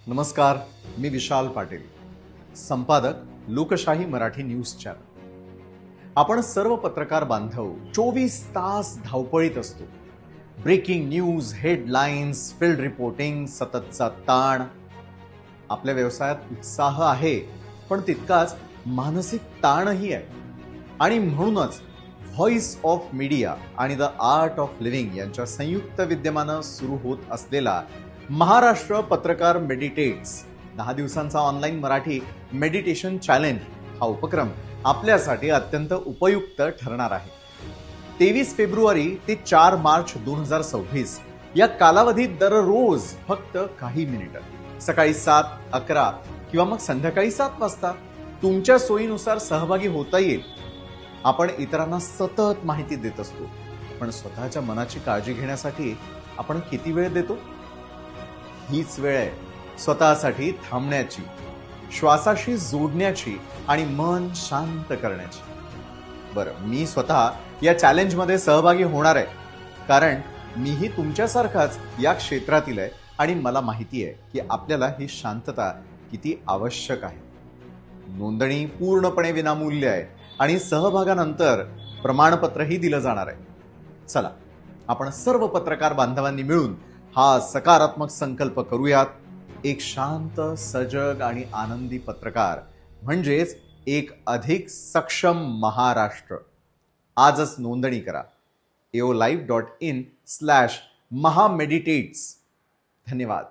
नमस्कार, मी विशाल पाटील, संपादक लोकशाही मराठी न्यूज चॅनल. आपण सर्व पत्रकार बांधव 24 तास धावपळीत असतो. Breaking news, headlines, field reporting, सततचा ताण. आपल्या व्यवसायात उत्साह आहे, पण तितकाच मानसिक ताणही आहे. आणि म्हणूनच व्हॉइस ऑफ मीडिया आणि द आर्ट ऑफ लिव्हिंग यांच्या संयुक्त विद्यमानं सुरू होत असलेला महाराष्ट्र पत्रकार मेडिटेट्स 10 दिवसांचा ऑनलाईन मराठी मेडिटेशन चॅलेंज हा उपक्रम आपल्यासाठी अत्यंत उपयुक्त ठरणार आहे. 23 फेब्रुवारी ते 4 मार्च 2026 या कालावधीत दररोज फक्त काही मिनिटं, सकाळी 7, 11 किंवा मग संध्याकाळी 7 वाजता तुमच्या सोयीनुसार सहभागी होता येईल. आपण इतरांना सतत माहिती देत असतो, पण स्वतःच्या मनाची काळजी घेण्यासाठी आपण किती वेळ देतो? हीच वेळ आहे स्वतःसाठी थांबण्याची, श्वासाशी जोडण्याची आणि मन शांत करण्याची. बरं, मी स्वतः या चॅलेंजमध्ये सहभागी होणार आहे, कारण मीही तुमच्यासारखाच या क्षेत्रातील आहे आणि मला माहिती आहे की आपल्याला ही शांतता किती आवश्यक आहे. नोंदणी पूर्णपणे विनामूल्य आहे आणि सहभागानंतर प्रमाणपत्रही दिलं जाणार आहे. चला, आपण सर्व पत्रकार बांधवांनी मिळून हा सकारात्मक संकल्प करूयात. एक शांत, सजग आणि आनंदी पत्रकार म्हणजेच एक अधिक सक्षम महाराष्ट्र. आजच नोंदणी करा eolive.in/mahameditates. धन्यवाद.